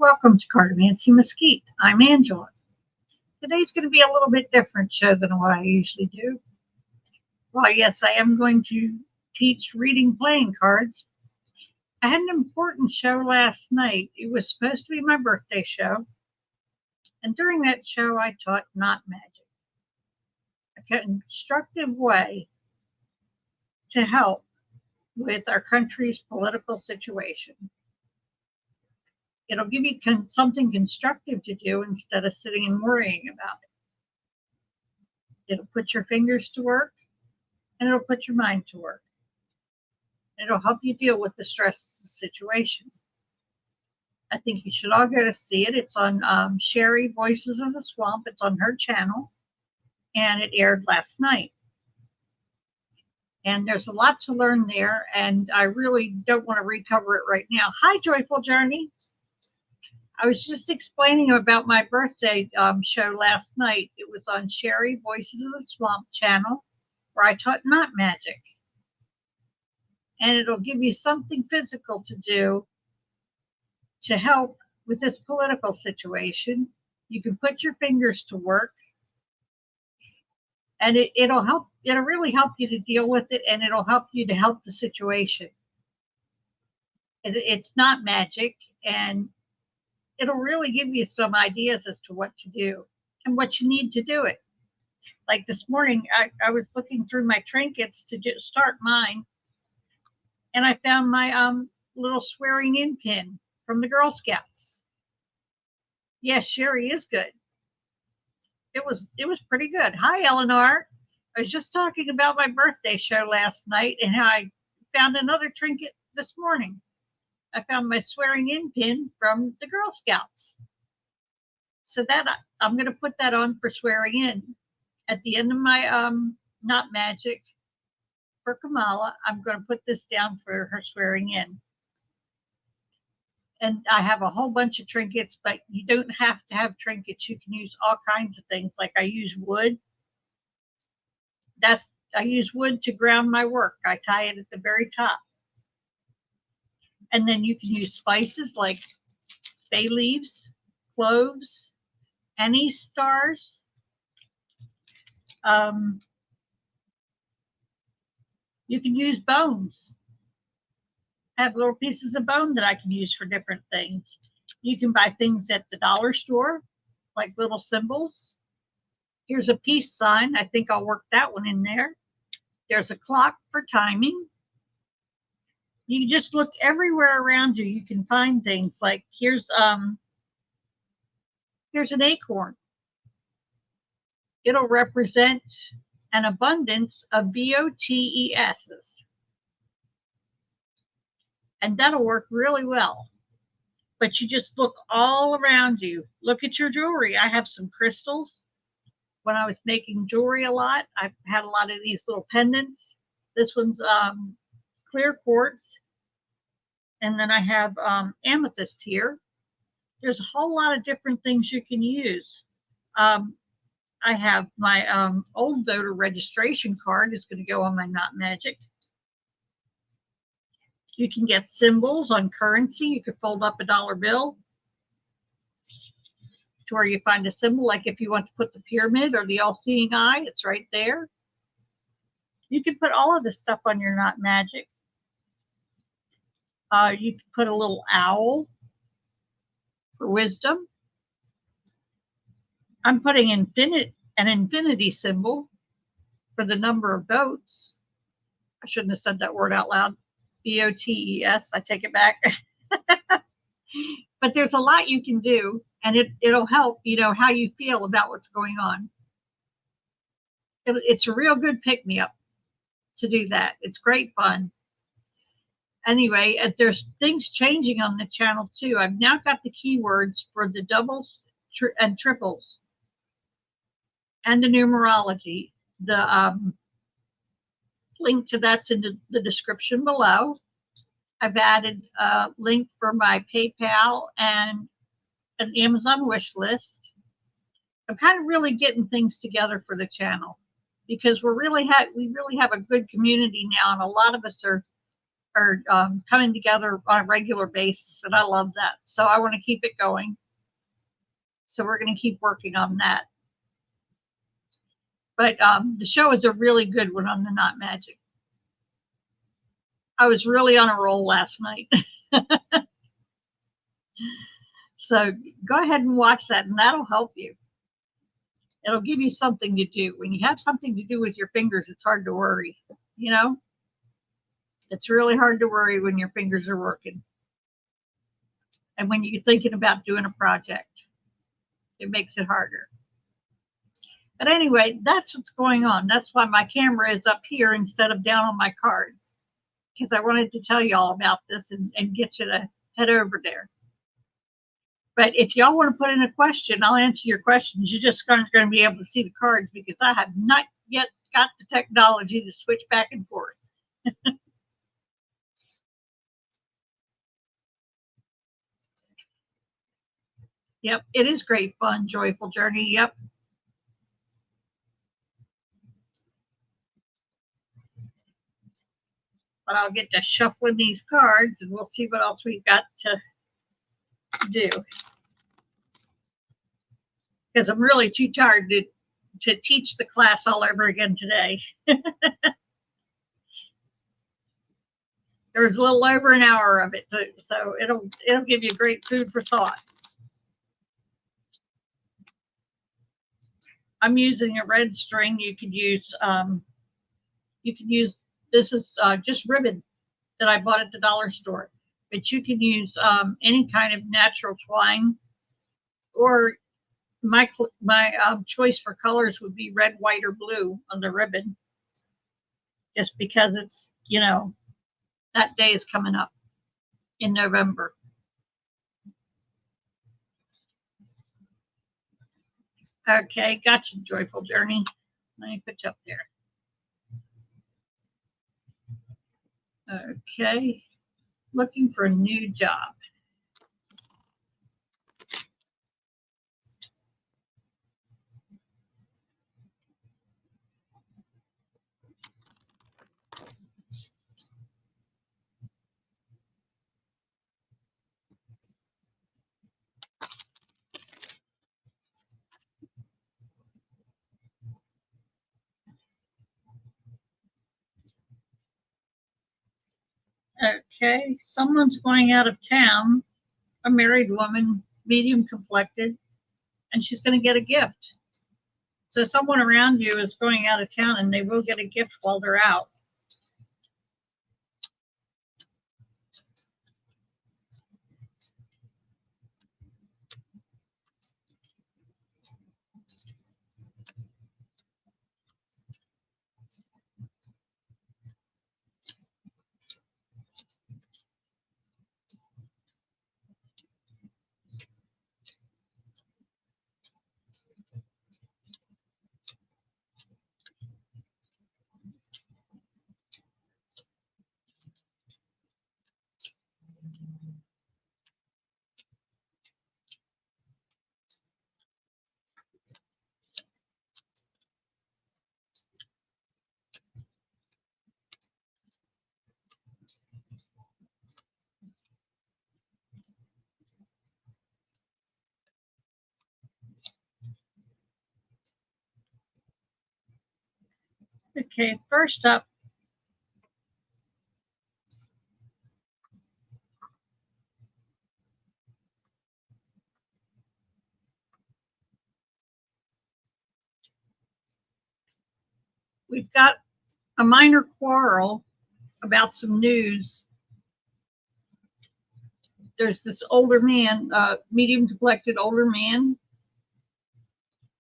Welcome to Cartomancy Mesquite. I'm Angela. Today's going to be a little bit different show than what I usually do. Well, yes, I am going to teach reading playing cards. I had an important show last night. It was supposed to be my birthday show. And during that show, I taught Not Magic, a constructive way to help with our country's political situation. It'll give you something constructive to do instead of sitting and worrying about it. It'll put your fingers to work and it'll put your mind to work. It'll help you deal with the stress of the situation. I think you should all go to see it. It's on Sherry Voices of the Swamp. It's on her channel and it aired last night. And there's a lot to learn there, and I really don't want to recover it right now. Hi, Joyful Journey. I was just explaining about my birthday show last night. It was on Sherry Voices of the Swamp channel, where I taught Not Magic. And it'll give you something physical to do to help with this political situation. You can put your fingers to work, and it'll help. It'll really help you to deal with it, and it'll help you to help the situation. It's not magic, and it'll really give you some ideas as to what to do and what you need to do it. Like this morning, I was looking through my trinkets to just start mine, and I found my little swearing in pin from the Girl Scouts. Yes, Sherry is good. It was pretty good. Hi, Eleanor. I was just talking about my birthday show last night and how I found another trinket this morning. I found my swearing in pin from the Girl Scouts. So that I'm going to put that on for swearing in. At the end of my Not Magic for Kamala, I'm going to put this down for her swearing in. And I have a whole bunch of trinkets, but you don't have to have trinkets. You can use all kinds of things. Like I use wood. I use wood to ground my work. I tie it at the very top. And then you can use spices like bay leaves, cloves, anise stars. You can use bones. I have little pieces of bone that I can use for different things. You can buy things at the dollar store, like little symbols. Here's a peace sign. I think I'll work that one in there. There's a clock for timing. You can just look everywhere around you. You can find things like here's an acorn. It'll represent an abundance of VOTESs. And that'll work really well. But you just look all around you. Look at your jewelry. I have some crystals. When I was making jewelry a lot, I've had a lot of these little pendants. This one's clear quartz. And then I have amethyst here. There's a whole lot of different things you can use. I have my old voter registration card is going to go on my Not Magic. You can get symbols on currency. You could fold up a dollar bill to where you find a symbol. Like if you want to put the pyramid or the all-seeing eye, it's right there. You can put all of this stuff on your Not Magic. You can put a little owl for wisdom. I'm putting an infinity symbol for the number of votes. I shouldn't have said that word out loud. VOTES. I take it back. But there's a lot you can do, and it'll help, how you feel about what's going on. It's a real good pick-me-up to do that. It's great fun. Anyway, there's things changing on the channel, too. I've now got the keywords for the doubles and triples and the numerology. The link to that's in the description below. I've added a link for my PayPal and an Amazon wish list. I'm kind of really getting things together for the channel because we really have a good community now, and a lot of us are are coming together on a regular basis, and I love that. So I want to keep it going. So we're going to keep working on that. But the show is a really good one on the Not Magic. I was really on a roll last night. So go ahead and watch that, and that'll help you. It'll give you something to do. When you have something to do with your fingers, it's hard to worry. You know, it's really hard to worry when your fingers are working. And when you're thinking about doing a project, it makes it harder. But anyway, that's what's going on. That's why my camera is up here instead of down on my cards, because I wanted to tell you all about this and get you to head over there. But if y'all want to put in a question, I'll answer your questions. You just aren't going to be able to see the cards because I have not yet got the technology to switch back and forth. Yep, it is great fun, joyful journey. Yep. But I'll get to shuffling these cards and we'll see what else we've got to do. Because I'm really too tired to teach the class all over again today. There's a little over an hour of it, so it'll give you great food for thought. I'm using a red string. You could use this is just ribbon that I bought at the dollar store, but you can use any kind of natural twine, or my choice for colors would be red, white, or blue on the ribbon, just because it's, you know, that day is coming up in November. Okay, gotcha, joyful journey. Let me put you up there. Okay, looking for a new job. Okay, someone's going out of town, a married woman, medium complected, and she's going to get a gift. So someone around you is going out of town and they will get a gift while they're out. Okay, first up, we've got a minor quarrel about some news. There's this older man, medium complected older man.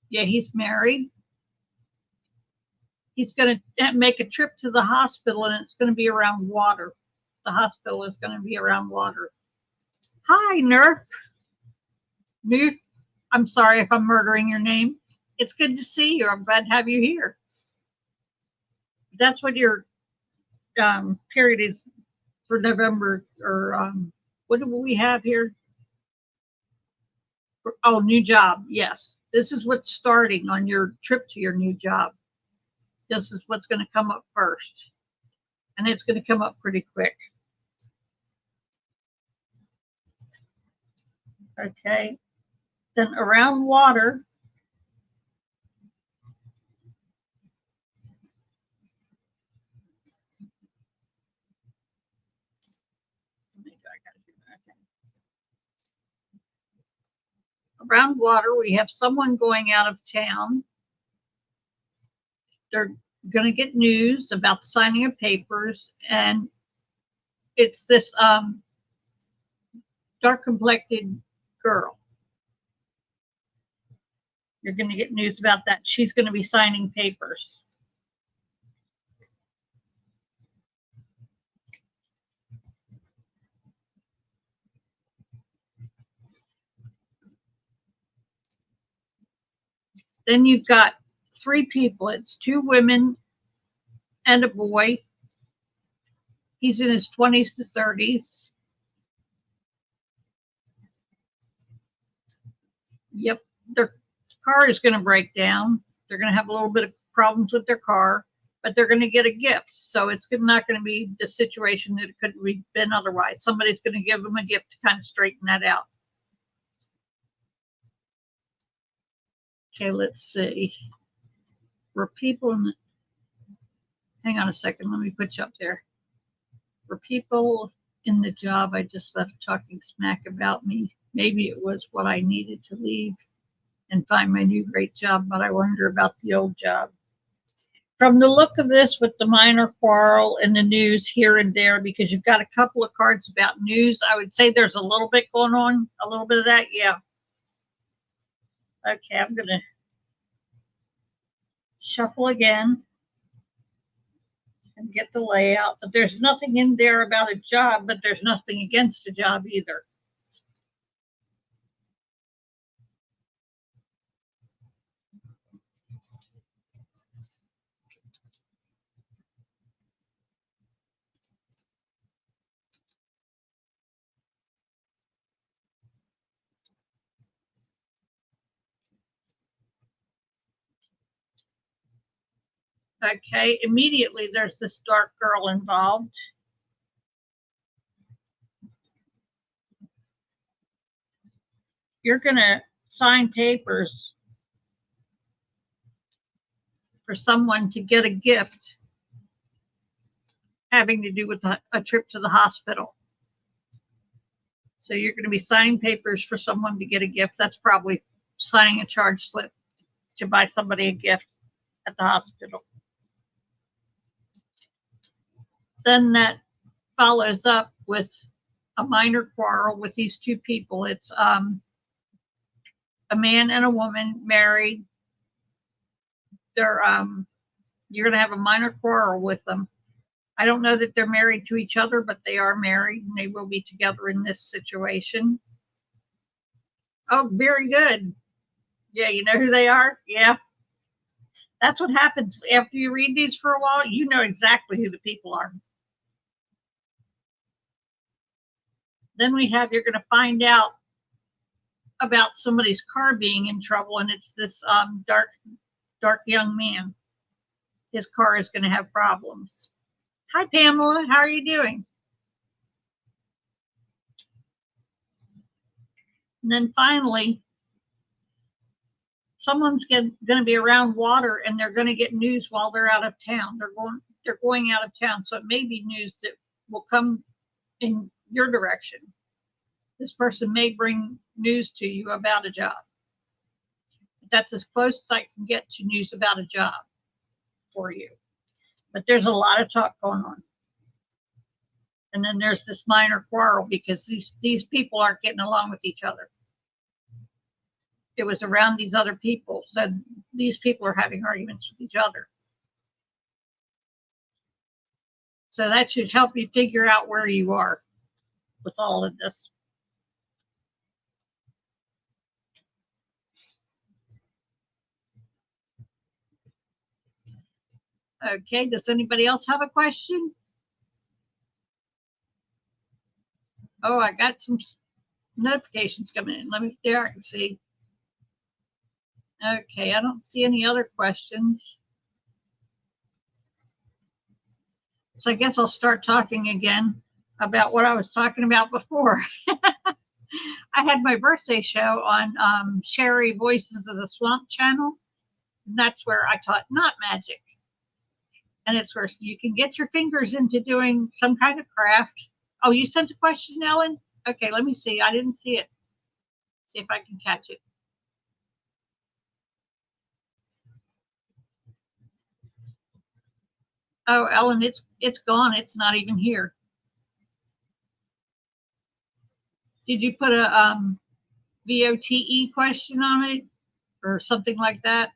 Yeah, he's married. He's going to make a trip to the hospital, and it's going to be around water. The hospital is going to be around water. Hi, Nerf. Nerf. I'm sorry if I'm murdering your name. It's good to see you. I'm glad to have you here. That's what your period is for November, or what do we have here? Oh, new job. Yes. This is what's starting on your trip to your new job. This is what's going to come up first. And it's going to come up pretty quick. Okay. Then around water, around water, we have someone going out of town. They're going to get news about the signing of papers, and it's this dark complected girl. You're going to get news about that. She's going to be signing papers. Then you've got three people. It's two women and a boy. He's in his 20s to 30s. Yep, their car is going to break down. They're going to have a little bit of problems with their car, but they're going to get a gift. So it's not going to be the situation that it could have been otherwise. Somebody's going to give them a gift to kind of straighten that out. Okay, let's see. Were people in the, hang on a second, let me put you up there. Were people in the job I just left talking smack about me? Maybe it was what I needed to leave and find my new great job, but I wonder about the old job. From the look of this, with the minor quarrel and the news here and there, because you've got a couple of cards about news, I would say there's a little bit going on, a little bit of that, yeah. Okay, I'm going to shuffle again and get the layout. But there's nothing in there about a job, but there's nothing against a job either. Okay, immediately there's this dark girl involved. You're going to sign papers for someone to get a gift having to do with a trip to the hospital. So you're going to be signing papers for someone to get a gift. That's probably signing a charge slip to buy somebody a gift at the hospital. Then that follows up with a minor quarrel with these two people. It's a man and a woman married. They're you're going to have a minor quarrel with them. I don't know that they're married to each other, but they are married and they will be together in this situation. Oh, very good. Yeah, you know who they are? Yeah. That's what happens after you read these for a while. You know exactly who the people are. Then we have, you're going to find out about somebody's car being in trouble, and it's this dark young man. His car is going to have problems. Hi, Pamela. How are you doing? And then finally, someone's going to be around water, and they're going to get news while they're out of town. They're going out of town, so it may be news that will come in your direction. This person may bring news to you about a job. That's as close as I can get to news about a job for you. But there's a lot of talk going on. And then there's this minor quarrel because these people aren't getting along with each other. It was around these other people. So these people are having arguments with each other. So that should help you figure out where you are with all of this. Okay, does anybody else have a question? Oh, I got some notifications coming in. Let me there and see. Okay, I don't see any other questions. So I guess I'll start talking again about what I was talking about before. I had my birthday show on Sherry Voices of the Swamp channel. And that's where I taught knot magic. And it's where you can get your fingers into doing some kind of craft. Oh, you sent a question, Ellen? Okay, let me see. I didn't see it. See if I can catch it. Oh, Ellen, it's gone. It's not even here. Did you put a VOTE question on it or something like that?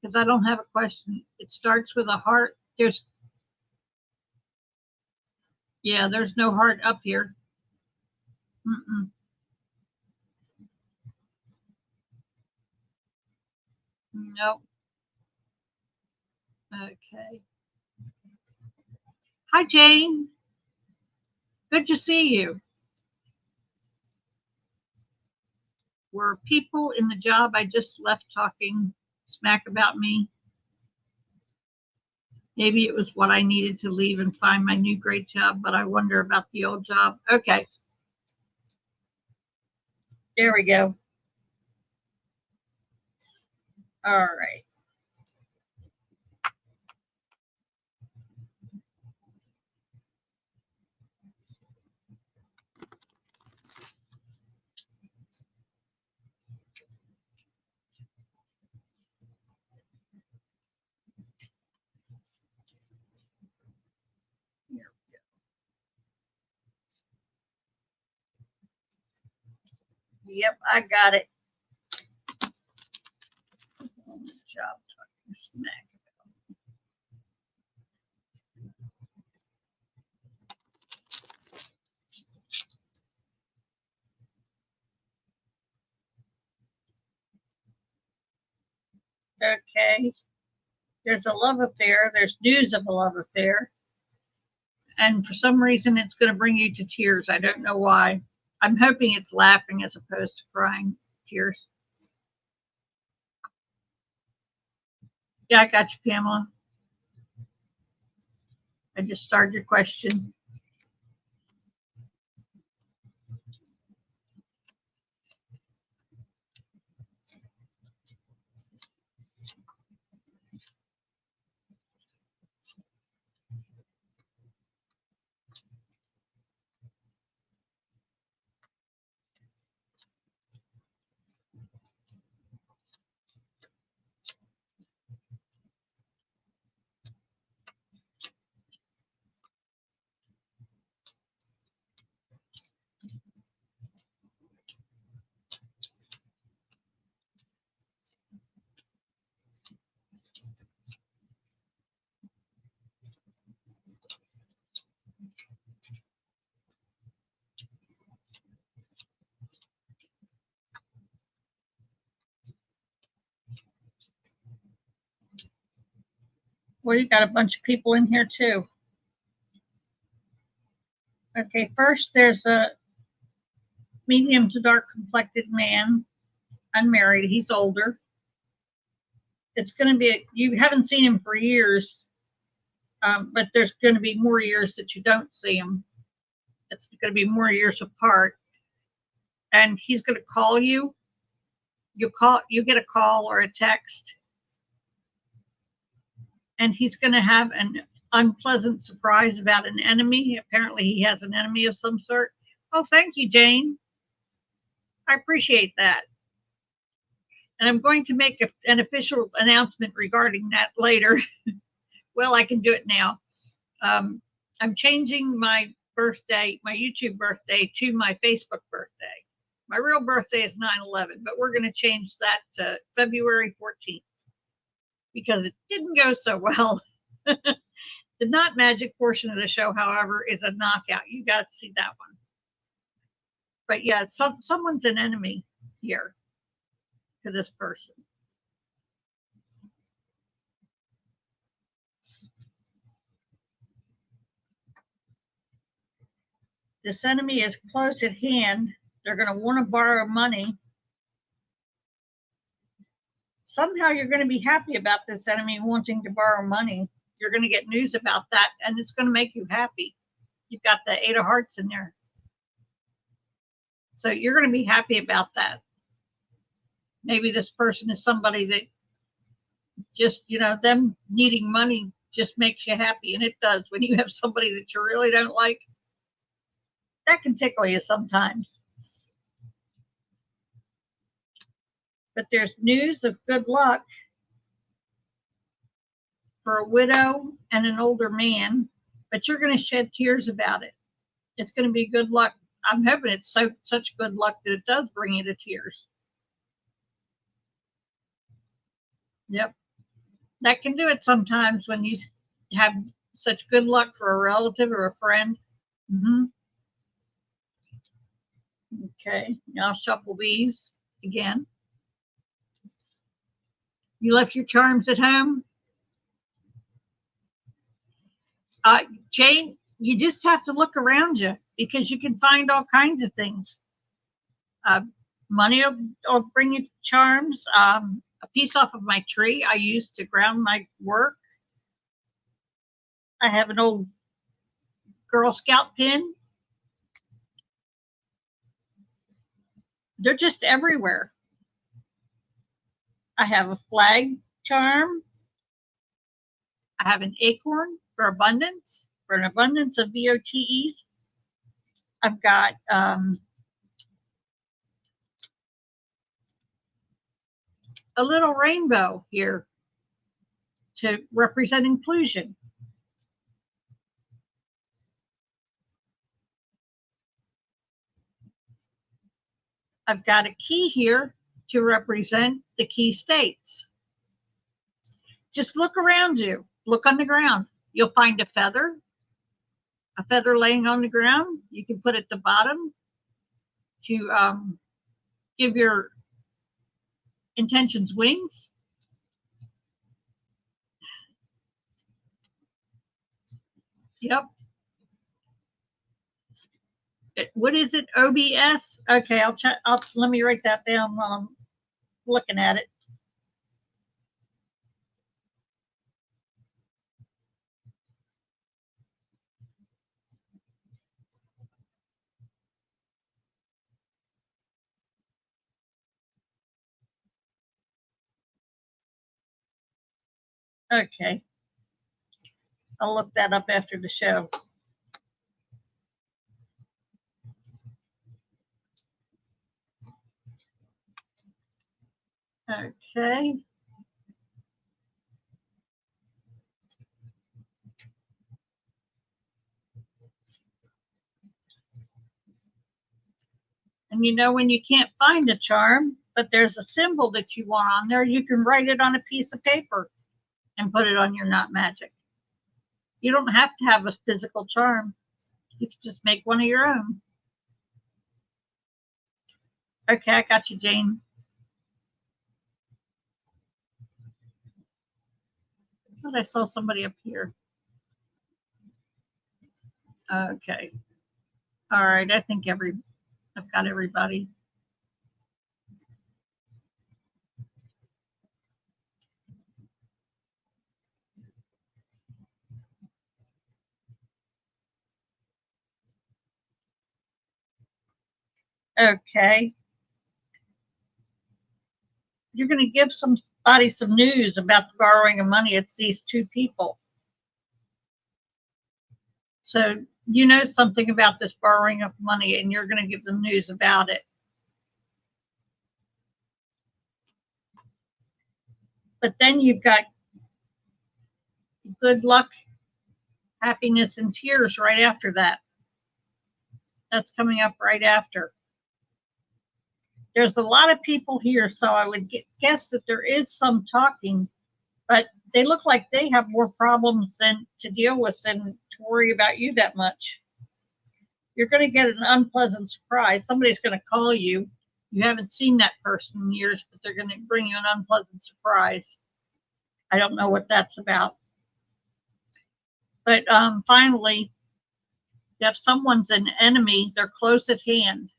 Because I don't have a question. It starts with a heart. There's no heart up here. Mm-mm. Nope. Okay. Hi, Jane. Good to see you. Were people in the job I just left talking smack about me? Maybe it was what I needed to leave and find my new great job, but I wonder about the old job. Okay. There we go. All right. Yep, I got it. Job talking smack. Okay. There's a love affair. There's news of a love affair. And for some reason, it's going to bring you to tears. I don't know why. I'm hoping it's laughing as opposed to crying tears. Yeah, I got you, Pamela. I just started your question. Well, you got a bunch of people in here too. Okay, first there's a medium to dark complected man, unmarried. He's older. It's going to be, you haven't seen him for years, but there's going to be more years that you don't see him. It's going to be more years apart. And he's going to call you. You get a call or a text, and he's going to have an unpleasant surprise about an enemy. Apparently, he has an enemy of some sort. Oh, thank you, Jane. I appreciate that. And I'm going to make an official announcement regarding that later. Well, I can do it now. I'm changing my birthday, my YouTube birthday, to my Facebook birthday. My real birthday is 9/11, but we're going to change that to February 14th because it didn't go so well. The not magic portion of the show, however, is a knockout. You got to see that one. But yeah, someone's an enemy here to this person. This enemy is close at hand. They're going to want to borrow money. Somehow you're going to be happy about this enemy wanting to borrow money. You're going to get news about that, and it's going to make you happy. You've got the 8 of Hearts in there. So you're going to be happy about that. Maybe this person is somebody that just, them needing money just makes you happy. And it does. When you have somebody that you really don't like, that can tickle you sometimes. But there's news of good luck for a widow and an older man, but you're going to shed tears about it. It's going to be good luck. I'm hoping it's such good luck that it does bring you to tears. Yep. That can do it sometimes when you have such good luck for a relative or a friend. Mm-hmm. Okay, now I'll shuffle these again. You left your charms at home? Jane, you just have to look around you because you can find all kinds of things. Money will bring you charms. A piece off of my tree I use to ground my work. I have an old Girl Scout pin. They're just everywhere. I have a flag charm. I have an acorn for abundance, for an abundance of VOTEs. I've got a little rainbow here to represent inclusion. I've got a key here to represent the key states. Just look around you. Look on the ground. You'll find a feather laying on the ground. You can put at the bottom to give your intentions wings. Yep. What is it? OBS? Okay, I'll check. Let me write that down while I'm looking at it. Okay. I'll look that up after the show. Okay. And when you can't find a charm, but there's a symbol that you want on there, you can write it on a piece of paper and put it on your Not Magic. You don't have to have a physical charm. You can just make one of your own. Okay, I got you, Jane. I thought I saw somebody up here. Okay. All right, I think I've got everybody. Okay. You're going to give somebody some news about the borrowing of money. It's these two people. So you know something about this borrowing of money, and you're going to give them news about it. But then you've got good luck, happiness, and tears right after that. That's coming up right after. There's a lot of people here, so I would guess that there is some talking, but they look like they have more problems to deal with than to worry about you that much. You're going to get an unpleasant surprise. Somebody's going to call you. You haven't seen that person in years, but they're going to bring you an unpleasant surprise. I don't know what that's about. But finally, if someone's an enemy, they're close at hand.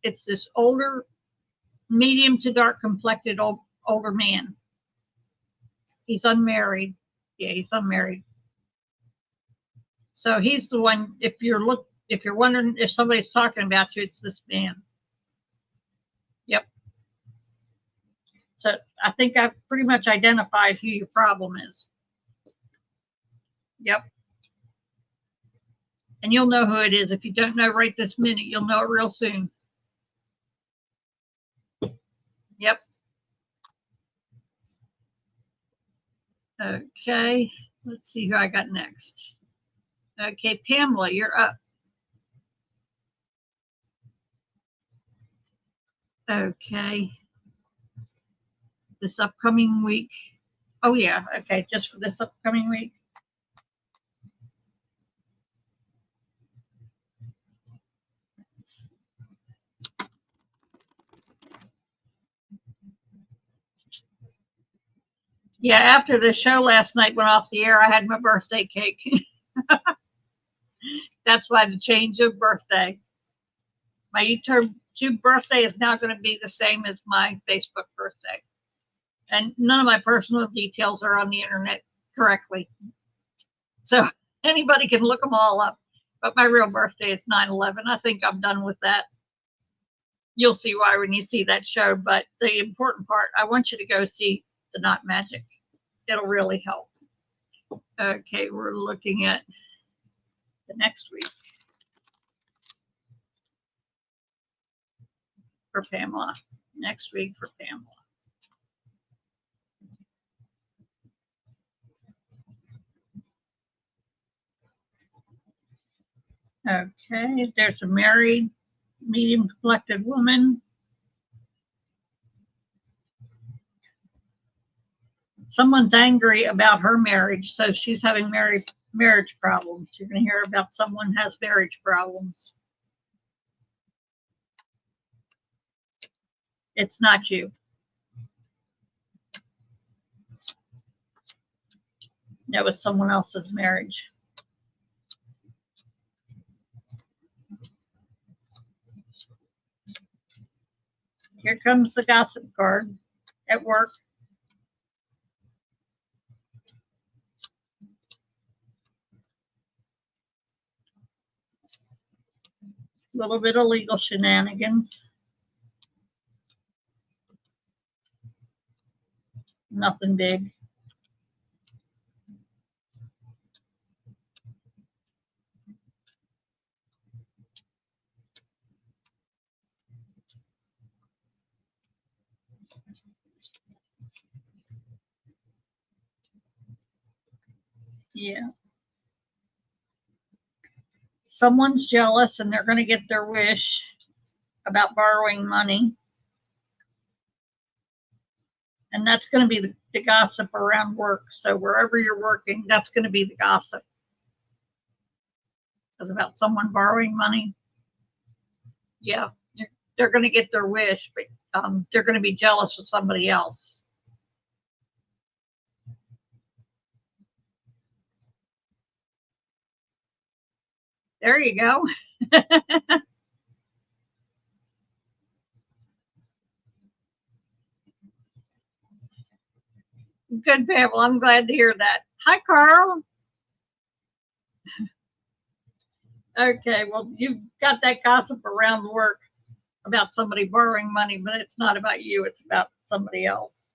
It's this older, medium to dark complected older man. He's unmarried. Yeah, he's unmarried. So he's the one, if you're If you're wondering if somebody's talking about you, it's this man. Yep. So I think I've pretty much identified who your problem is. Yep. And you'll know who it is. If you don't know right this minute, you'll know it real soon. Yep. Okay. Let's see who I got next. Okay, Pamela, you're up. Okay. This upcoming week. Oh, yeah. Okay, just for this upcoming week. Yeah, after the show last night went off the air, I had my birthday cake. That's why the change of birthday. My YouTube birthday is now going to be the same as my Facebook birthday. And none of my personal details are on the internet correctly. So anybody can look them all up. But my real birthday is 9/11. I think I'm done with that. You'll see why when you see that show. But the important part, I want you to go see The Not Magic. It'll really help. Okay, we're looking at the next week for Pamela. Next week for Pamela. Okay, there's a married, medium complected woman. Someone's angry about her marriage, so she's having marriage problems. You're going to hear about someone has marriage problems. It's not you. That was someone else's marriage. Here comes the gossip card at work. A little bit of legal shenanigans. Nothing big. Yeah. Someone's jealous and they're going to get their wish about borrowing money. And that's going to be the gossip around work. So wherever you're working, that's going to be the gossip. It's about someone borrowing money. Yeah, they're going to get their wish, but they're going to be jealous of somebody else. There you go. Good, Pamela. I'm glad to hear that. Hi, Carl. Okay, well, you've got that gossip around work about somebody borrowing money, but it's not about you, it's about somebody else.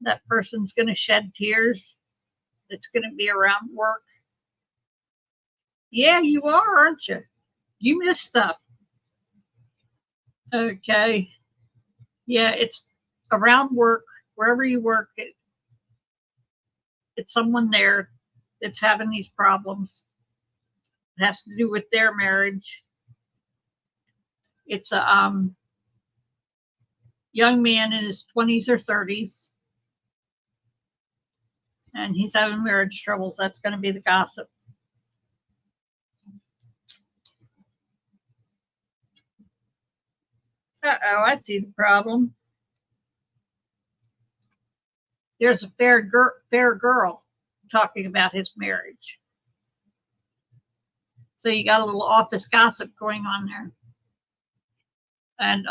That person's going to shed tears. It's going to be around work. Yeah, you are, aren't you? You miss stuff. Okay. Yeah, it's around work, wherever you work, it's someone there that's having these problems. It has to do with their marriage. It's a young man in his 20s or 30s, and he's having marriage troubles. That's going to be the gossip. Uh-oh, I see the problem. There's a fair girl talking about his marriage. So you got a little office gossip going on there. And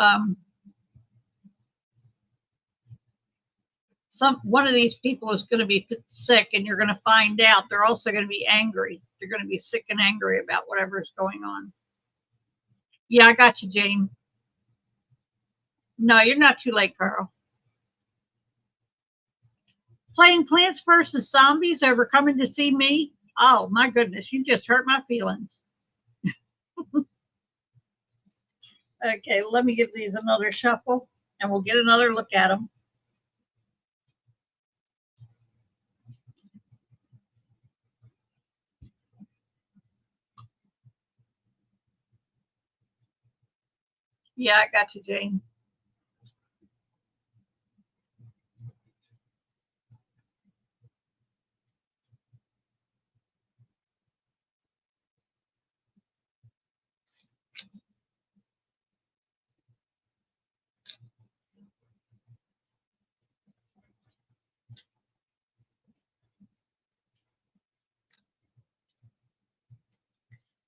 one of these people is going to be sick, and you're going to find out. They're also going to be angry. They're going to be sick and angry about whatever is going on. Yeah, I got you, Jane. No, you're not too late, Carl. Playing Plants vs. Zombies over coming to see me? Oh, my goodness, you just hurt my feelings. Okay, let me give these another shuffle, and we'll get another look at them. Yeah, I got you, Jane.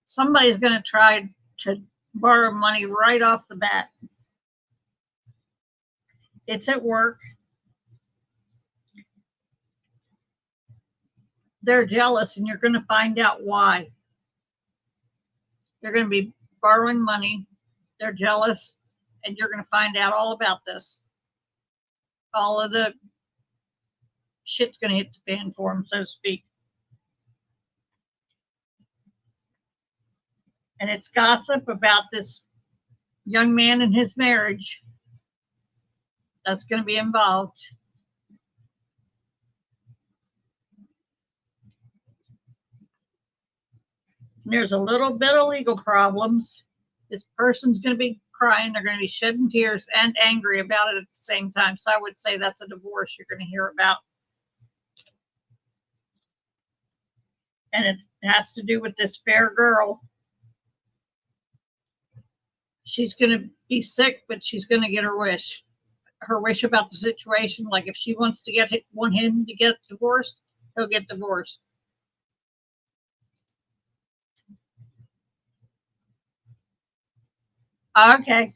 Somebody's going to try to borrow money right off the bat. It's at work. They're jealous, and you're going to find out why. They're going to be borrowing money. They're jealous, and you're going to find out all about this. All of the shit's going to hit the fan for them, so to speak. And it's gossip about this young man and his marriage that's going to be involved. And there's a little bit of legal problems. This person's going to be crying. They're going to be shedding tears and angry about it at the same time. So I would say that's a divorce you're going to hear about. And it has to do with this fair girl. She's going to be sick, but she's going to get her wish. Her wish about the situation. Like if she wants to want him to get divorced, he'll get divorced. Okay.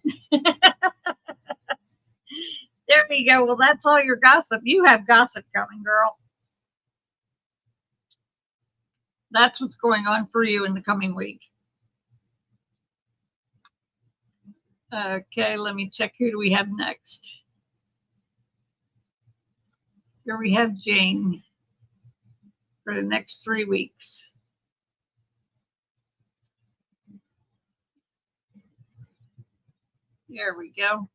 There we go. Well, that's all your gossip. You have gossip coming, girl. That's what's going on for you in the coming week. Okay, let me check. Who do we have next? Here we have Jane for the next 3 weeks. There we go.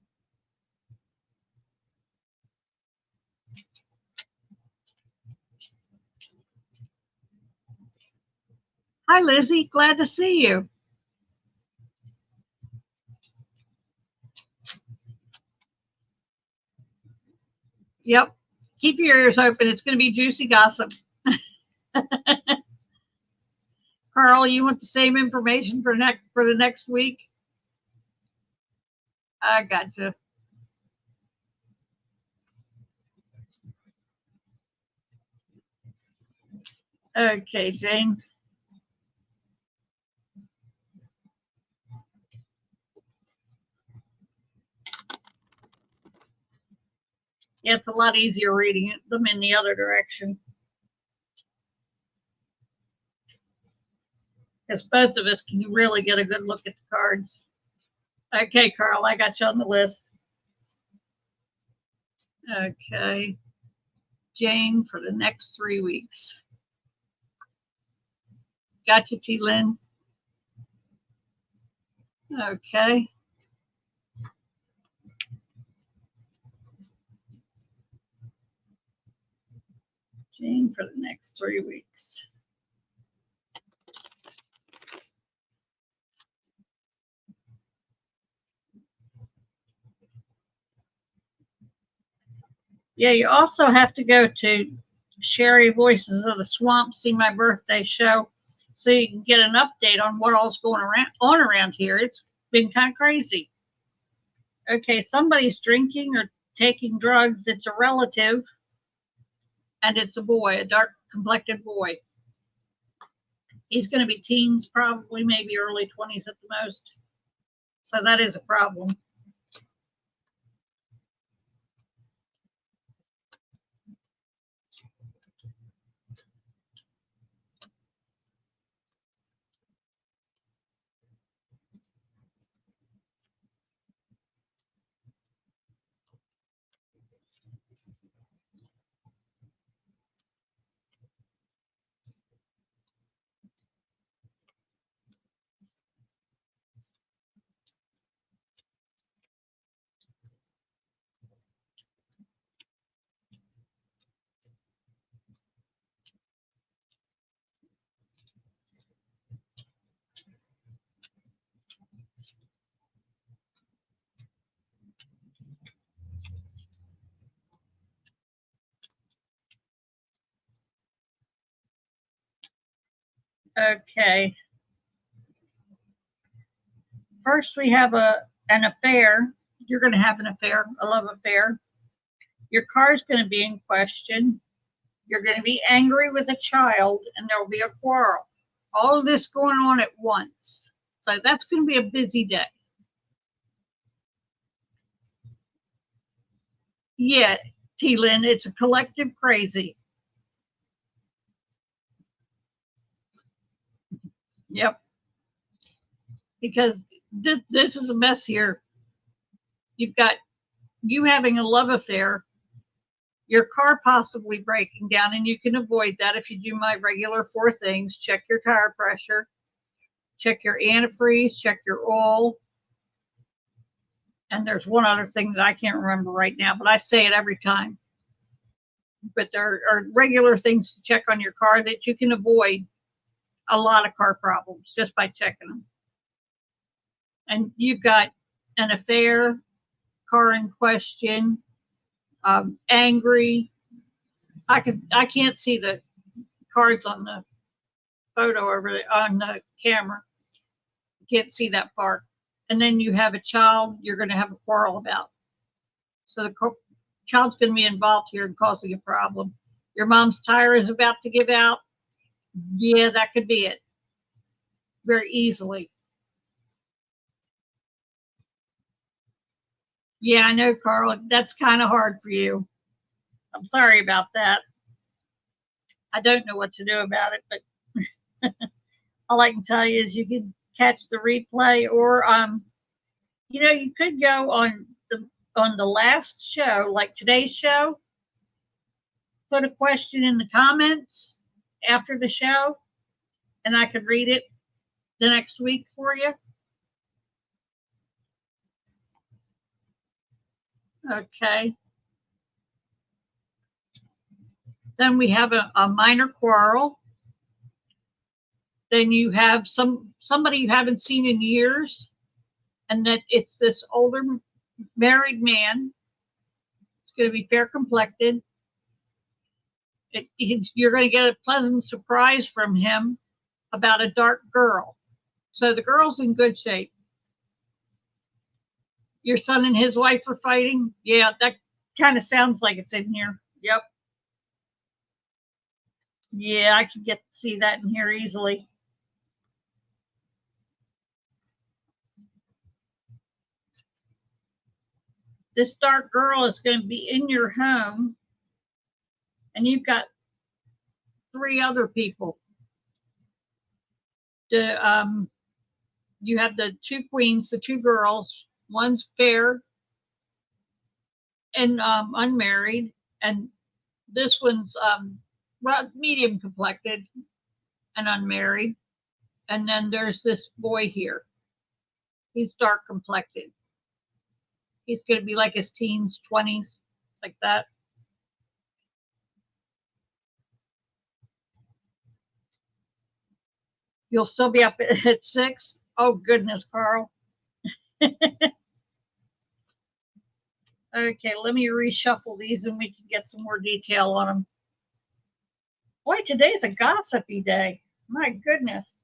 Hi, Lizzie. Glad to see you. Yep. Keep your ears open. It's going to be juicy gossip. Carl, you want the same information for the next week? I gotcha. Okay, Jane. Yeah, it's a lot easier reading them in the other direction. Because both of us can really get a good look at the cards. Okay, Carl, I got you on the list. Okay. Jane for the next 3 weeks. Got you, T. Lynn. Okay. Jane for the next 3 weeks. Yeah, you also have to go to Sherry Voices of the Swamp, see my birthday show, so you can get an update on what all's going on around here. It's been kind of crazy. Okay, somebody's drinking or taking drugs. It's a relative, and it's a boy, a dark complected boy. He's going to be teens, probably maybe early 20s at the most. So that is a problem. Okay. First, we have an affair. You're going to have an affair, a love affair. Your car is going to be in question. You're going to be angry with a child, and there will be a quarrel. All of this going on at once. So that's going to be a busy day. Yeah, T. Lynn, it's a collective crazy. Yep. Because this is a mess here. You've got you having a love affair, your car possibly breaking down, and you can avoid that if you do my regular 4 things. Check your tire pressure, check your antifreeze, check your oil, and there's one other thing that I can't remember right now, but I say it every time. But there are regular things to check on your car that you can avoid a lot of car problems just by checking them. And you've got an affair, car in question, angry. I can't see the cards on the photo over on the camera. Can't see that far. And then you have a child you're going to have a quarrel about. So the child's going to be involved here and causing a problem. Your mom's tire is about to give out. Yeah, that could be it. Very easily. Yeah, I know, Carl. That's kind of hard for you. I'm sorry about that. I don't know what to do about it, but all I can tell you is you can catch the replay, or you could go on the last show, like today's show, put a question in the comments after the show, and I could read it the next week for you. Okay. Then we have a minor quarrel. Then you have somebody you haven't seen in years, and that it's this older married man. It's going to be fair complected. You're going to get a pleasant surprise from him about a dark girl. So the girl's in good shape. Your son and his wife are fighting. Yeah, that kind of sounds like it's in here. Yep. Yeah, I can get to see that in here easily. This dark girl is going to be in your home, and you've got 3 other people. You have the 2 queens, the 2 girls. One's fair and unmarried, and this one's medium complected and unmarried. And then there's this boy here. He's dark complected. He's going to be like his teens, 20s, like that. You'll still be up at 6? Oh, goodness, Carl. Okay, let me reshuffle these and we can get some more detail on them. Boy, today's a gossipy day. My goodness.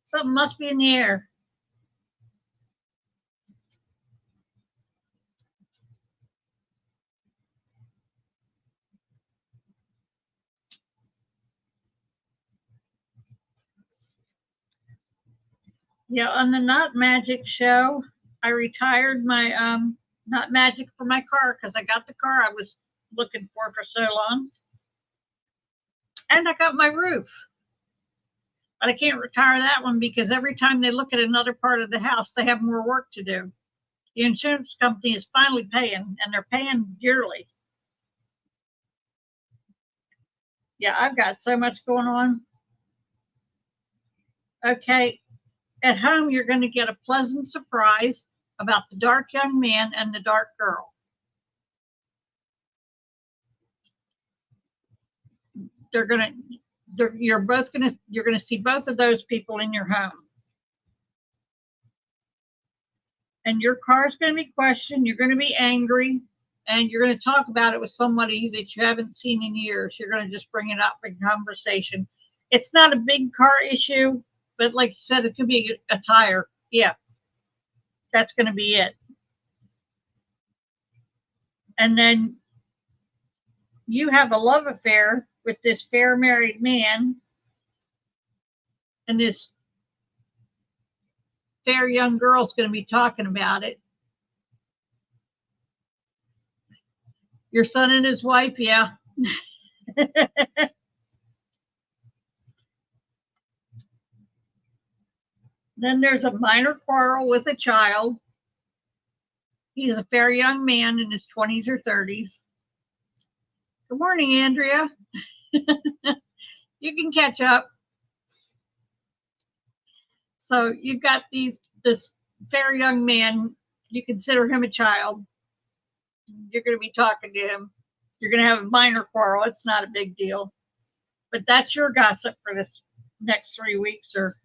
Something must be in the air. Yeah, on the Not Magic show, I retired my Not Magic for my car because I got the car I was looking for so long. And I got my roof. But I can't retire that one because every time they look at another part of the house, they have more work to do. The insurance company is finally paying, and they're paying yearly. Yeah, I've got so much going on. Okay, at home, you're going to get a pleasant surprise about the dark young man and the dark girl. You're going to see both of those people in your home. And your car's going to be questioned. You're going to be angry, and you're going to talk about it with somebody that you haven't seen in years. You're going to just bring it up in conversation. It's not a big car issue, but like you said, it could be a tire. Yeah, that's going to be it. And then you have a love affair with this fair married man, and this fair young girl's going to be talking about it. Your son and his wife, yeah. Then there's a minor quarrel with a child. He's a fair young man in his 20s or 30s. Good morning, Andrea. You can catch up. So you've got this fair young man. You consider him a child. You're going to be talking to him. You're going to have a minor quarrel. It's not a big deal. But that's your gossip for this next 3 weeks, or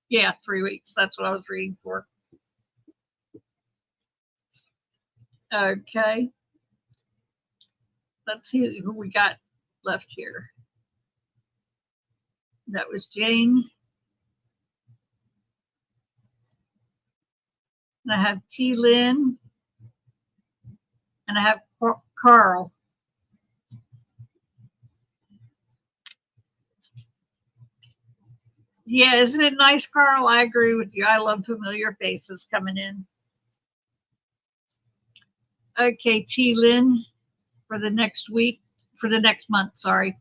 yeah, 3 weeks. That's what I was reading for. Okay. Let's see who we got left here. That was Jane. And I have T. Lynn. And I have Carl. Yeah, isn't it nice, Carl? I agree with you. I love familiar faces coming in. Okay, T. Lynn, for the next week, for the next month, sorry.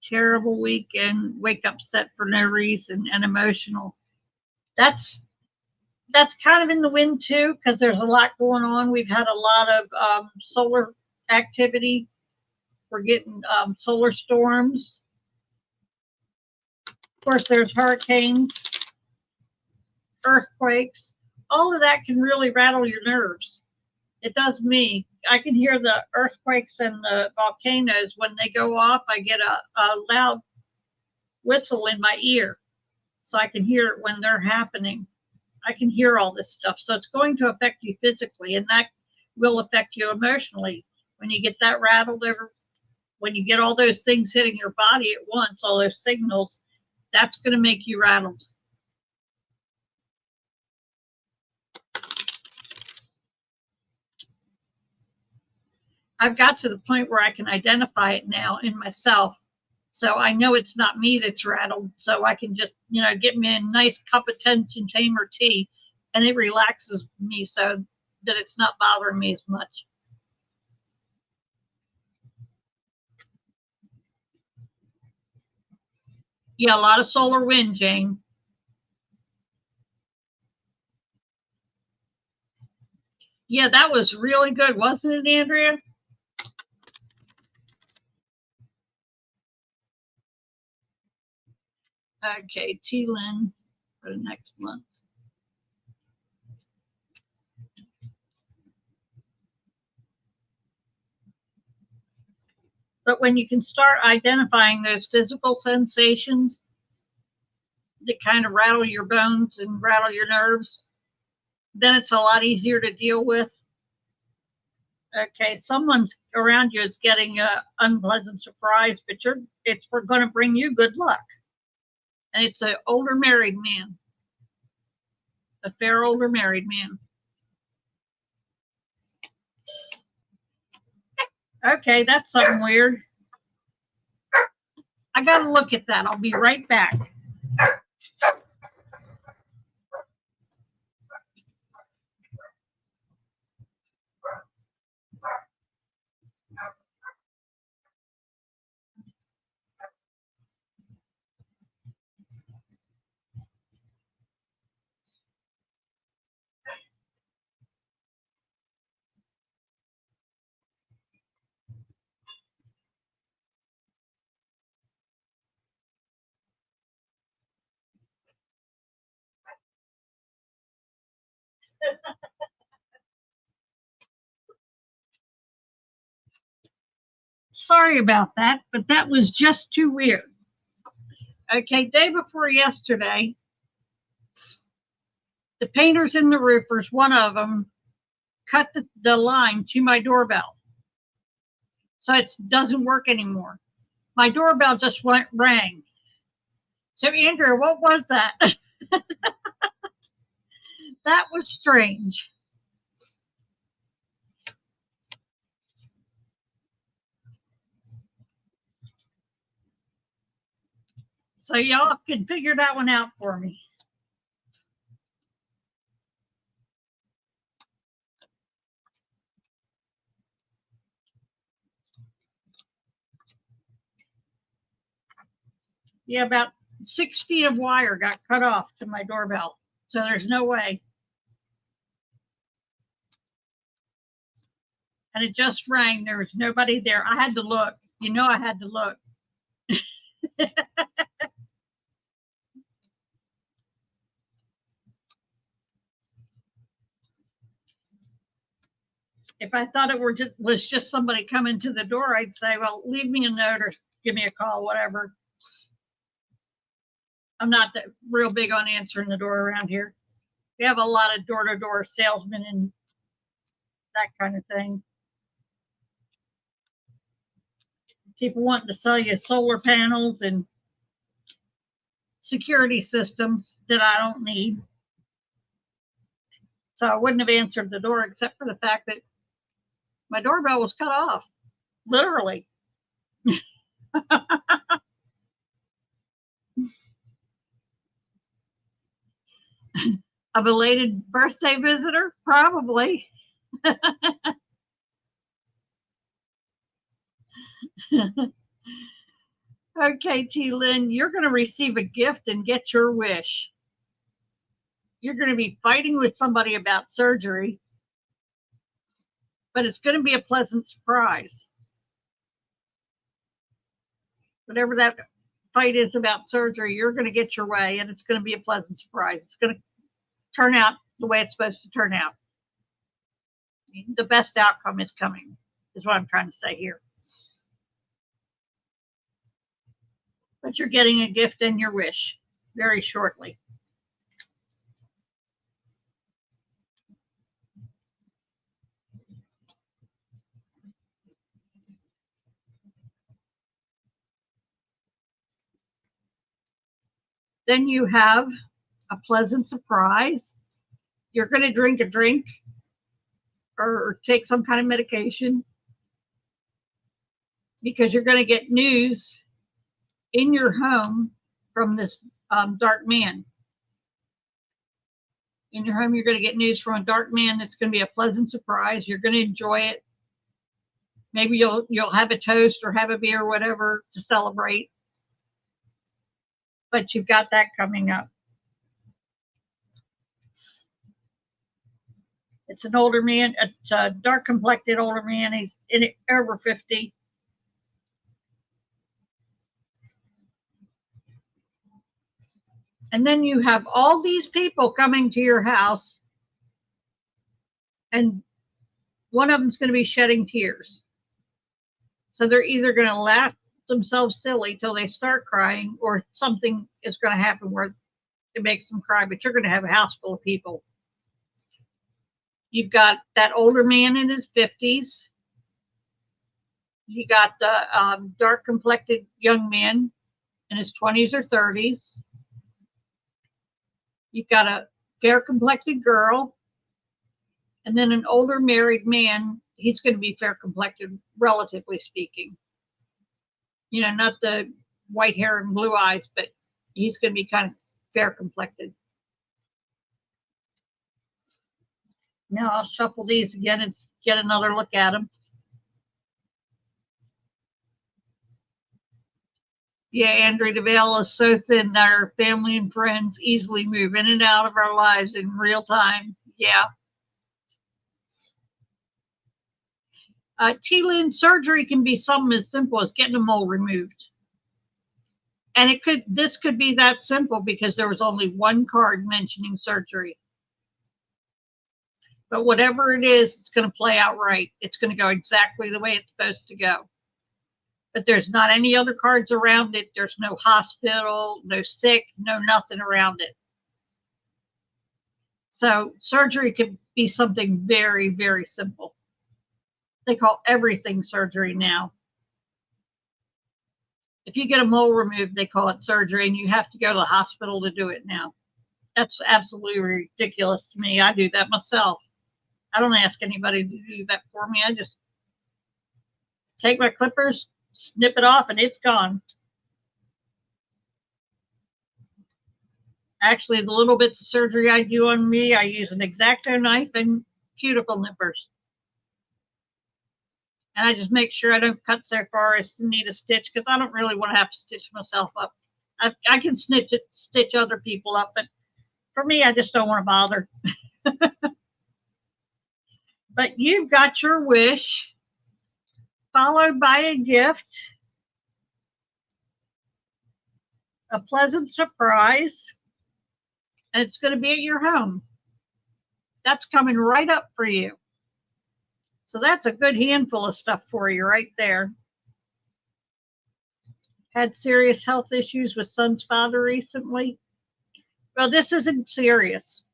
Terrible week and wake upset for no reason and emotional. That's kind of in the wind too, because there's a lot going on. We've had a lot of solar activity. We're getting solar storms. Of course, there's hurricanes, earthquakes. All of that can really rattle your nerves. It does me. I can hear the earthquakes and the volcanoes. When they go off, I get a loud whistle in my ear, so I can hear it when they're happening. I can hear all this stuff. So it's going to affect you physically, and that will affect you emotionally. When you get that rattled over, when you get all those things hitting your body at once, all those signals, that's going to make you rattled. I've got to the point where I can identify it now in myself. So I know it's not me that's rattled. So I can just, get me a nice cup of tension tamer tea, and it relaxes me so that it's not bothering me as much. Yeah, a lot of solar wind, Jane. Yeah, that was really good, wasn't it, Andrea? Okay, T. Lynn for the next month. But when you can start identifying those physical sensations that kind of rattle your bones and rattle your nerves, then it's a lot easier to deal with. Okay, someone's around you is getting an unpleasant surprise, but we're going to bring you good luck. And it's an older married man, a fair older married man. Okay, that's something weird. I got to look at that. I'll be right back. Sorry about that, but that was just too weird. Okay, day before yesterday, the painters and the roofers, one of them, cut the line to my doorbell. So it doesn't work anymore. My doorbell just rang. So Andrea, what was that? That was strange. So y'all can figure that one out for me. Yeah, about 6 feet of wire got cut off to my doorbell. So there's no way. And it just rang. There was nobody there. I had to look. You know, I had to look. If I thought it was just somebody coming to the door, I'd say, well, leave me a note or give me a call, whatever. I'm not that real big on answering the door around here. We have a lot of door-to-door salesmen and that kind of thing. People wanting to sell you solar panels and security systems that I don't need. So I wouldn't have answered the door except for the fact that my doorbell was cut off, literally. A belated birthday visitor? Probably. Okay, T. Lynn, you're going to receive a gift and get your wish. You're going to be fighting with somebody about surgery, but it's going to be a pleasant surprise. Whatever that fight is about surgery, you're going to get your way, and it's going to be a pleasant surprise. It's going to turn out the way it's supposed to turn out. The best outcome is coming, is what I'm trying to say here. But you're getting a gift and your wish very shortly. Then you have a pleasant surprise. You're going to drink a drink or take some kind of medication because you're going to get news in your home from this dark man. In your home, you're going to get news from a dark man that's going to be a pleasant surprise. You're going to enjoy it. Maybe you'll have a toast or have a beer or whatever to celebrate. But you've got that coming up. It's an older man, a dark complected older man. He's in it over 50. And then you have all these people coming to your house, and one of them's going to be shedding tears. So they're either going to laugh themselves silly till they start crying, or something is going to happen where it makes them cry. But you're going to have a house full of people. You've got that older man in his 50s. You got the dark complected young man in his 20s or 30s. You've got a fair complected girl, and then an older married man. He's going to be fair complected, relatively speaking. You know, not the white hair and blue eyes, but he's going to be kind of fair complected. Now I'll shuffle these again and get another look at them. Yeah, Andrew, the veil is so thin that our family and friends easily move in and out of our lives in real time. Yeah. T-Lin, surgery can be something as simple as getting a mole removed. And this could be that simple because there was only one card mentioning surgery. But whatever it is, it's going to play out right. It's going to go exactly the way it's supposed to go. But there's not any other cards around it. There's no hospital, no sick, no nothing around it. So surgery could be something very, very simple. They call everything surgery now. If you get a mole removed, they call it surgery, and you have to go to the hospital to do it now. That's absolutely ridiculous to me. I do that myself. I don't ask anybody to do that for me. I just take my clippers, snip it off, and it's gone. Actually, the little bits of surgery I do on me, I use an X-Acto knife and cuticle nippers. And I just make sure I don't cut so far as to need a stitch, because I don't really want to have to stitch myself up. I can stitch other people up, but for me, I just don't want to bother. But you've got your wish, followed by a gift, a pleasant surprise, and it's going to be at your home. That's coming right up for you. So that's a good handful of stuff for you right there. Had serious health issues with son's father recently? Well, this isn't serious.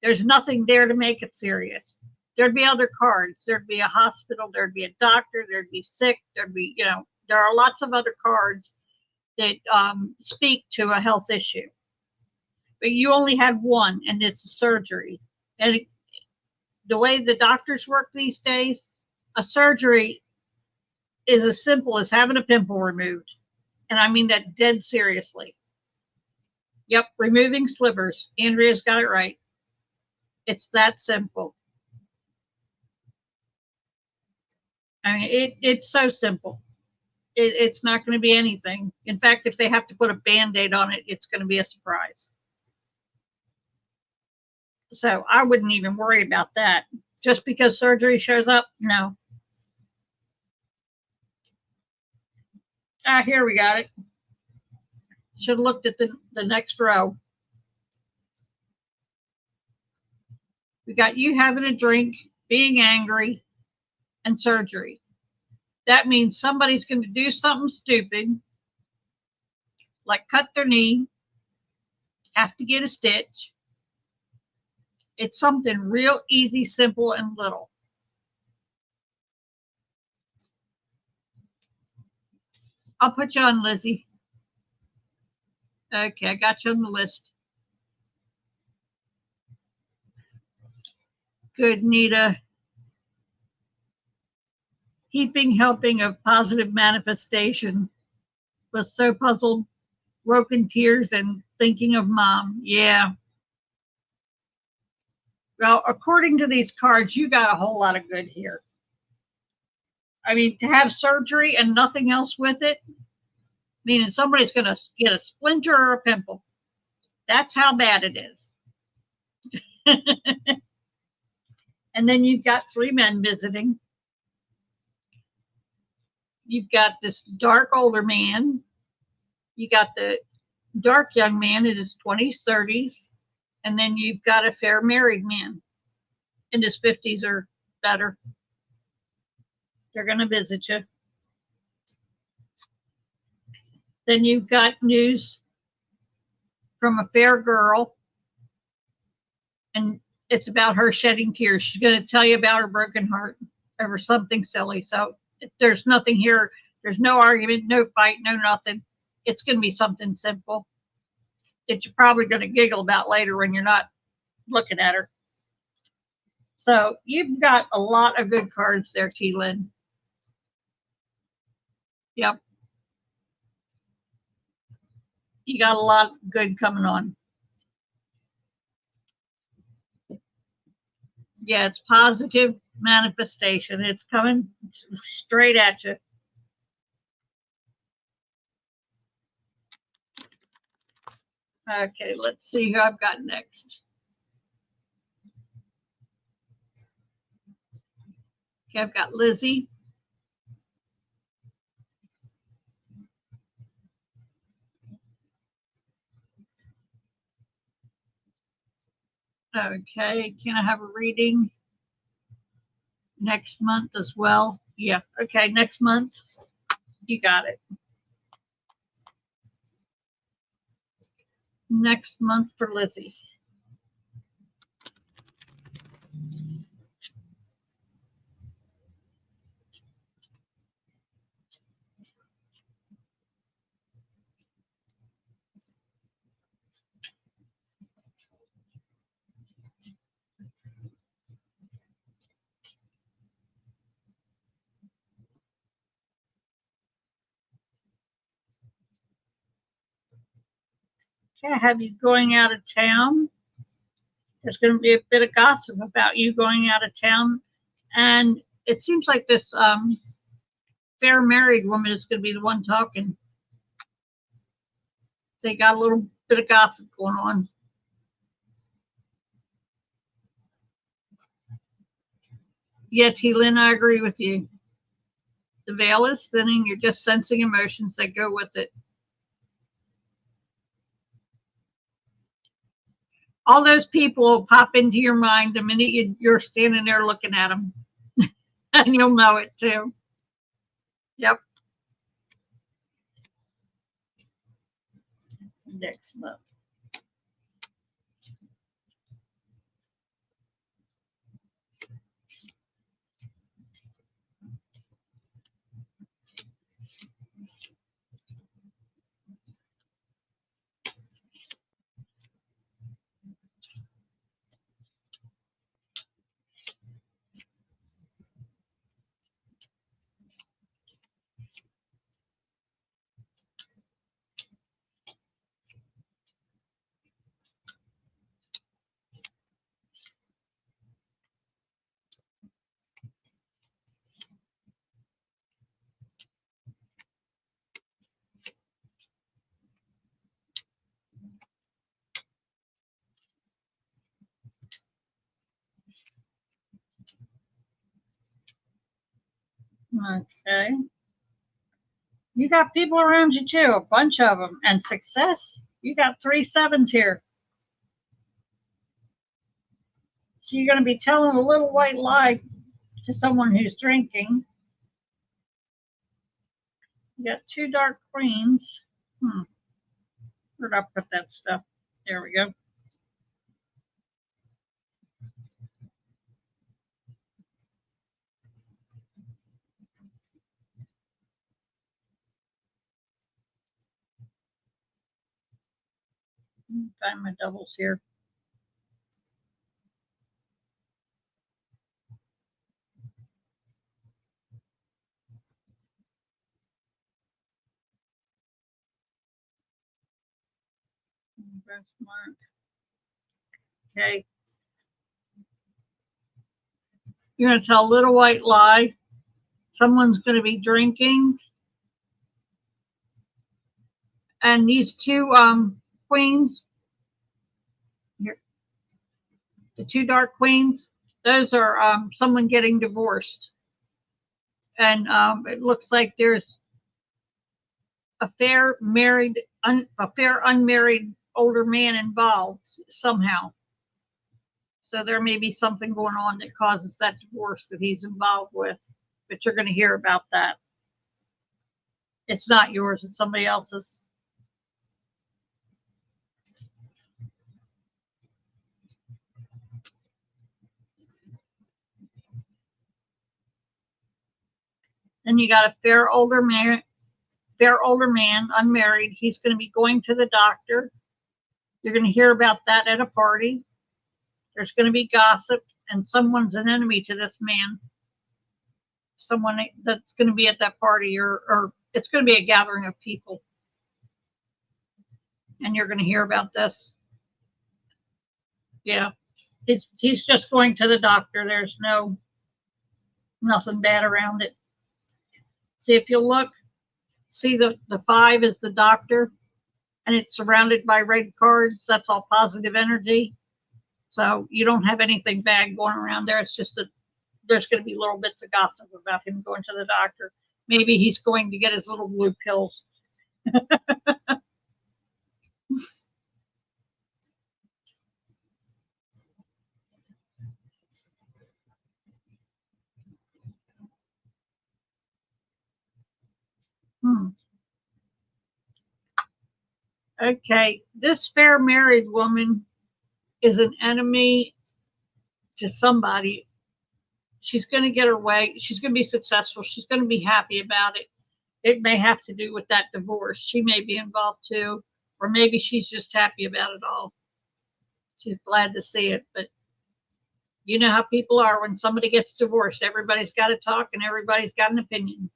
There's nothing there to make it serious. There'd be other cards. There'd be a hospital. There'd be a doctor. There'd be sick. There'd be, there are lots of other cards that speak to a health issue. But you only had one, and it's a surgery. And the way the doctors work these days, a surgery is as simple as having a pimple removed. And I mean that dead seriously. Yep, removing slivers. Andrea's got it right. It's that simple. I mean, it's so simple. It's not going to be anything. In fact, if they have to put a Band-Aid on it, it's going to be a surprise. So I wouldn't even worry about that. Just because surgery shows up, no. Here we got it. Should have looked at the next row. We got you having a drink, being angry, and surgery. That means somebody's going to do something stupid, like cut their knee, have to get a stitch. It's something real easy, simple, and little. I'll put you on, Lizzie. Okay, I got you on the list. Good, Nita. Heaping helping of positive manifestation. Was so puzzled, broken tears, and thinking of mom. Yeah. Well, according to these cards, you got a whole lot of good here. I mean, to have surgery and nothing else with it, meaning somebody's going to get a splinter or a pimple. That's how bad it is. And then you've got 3 men visiting. You've got this dark older man. You got the dark young man in his 20s, 30s. And then you've got a fair married man in his 50s or better. They're going to visit you. Then you've got news from a fair girl, and it's about her shedding tears. She's going to tell you about her broken heart over something silly. So there's nothing here. There's no argument, no fight, no nothing. It's going to be something simple that you're probably going to giggle about later when you're not looking at her. So you've got a lot of good cards there, Keelan. Yep. You got a lot good coming on. Yeah, it's positive manifestation. It's coming straight at you. Okay, let's see who I've got next. Okay, I've got Lizzie. Okay, can I have a reading next month as well? Yeah, okay, next month. You got it. Next month for Lizzie. Okay, I have you going out of town. There's going to be a bit of gossip about you going out of town. And it seems like this fair married woman is going to be the one talking. They got a little bit of gossip going on. Yeah, T-Lynn, I agree with you. The veil is thinning. You're just sensing emotions that go with it. All those people will pop into your mind the minute you're standing there looking at them. And you'll know it too. Yep. Next month. Okay. You got people around you too, a bunch of them, and success. You got 3 7s here. So you're going to be telling a little white lie to someone who's drinking. You got 2 dark queens. Where'd I put that stuff? There we go. Find my doubles here. Mark. Okay. You're going to tell a little white lie. Someone's going to be drinking. And these 2 queens, here, the 2 dark queens, those are someone getting divorced. And it looks like there's a fair unmarried older man involved somehow. So there may be something going on that causes that divorce that he's involved with, but you're going to hear about that. It's not yours, it's somebody else's. Then you got a fair older man, unmarried. He's going to be going to the doctor. You're going to hear about that at a party. There's going to be gossip, and someone's an enemy to this man. Someone that's going to be at that party, or it's going to be a gathering of people. And you're going to hear about this. Yeah. He's just going to the doctor. There's nothing bad around it. See, if you look, see the 5 is the doctor, and it's surrounded by red cards. That's all positive energy. So you don't have anything bad going around there. It's just that there's going to be little bits of gossip about him going to the doctor. Maybe he's going to get his little blue pills. Okay, this fair married woman is an enemy to somebody. She's going to get her way. She's going to be successful. She's going to be happy about it. It may have to do with that divorce. She may be involved too, or maybe she's just happy about it all. She's glad to see it, but you know how people are when somebody gets divorced. Everybody's got to talk and everybody's got an opinion.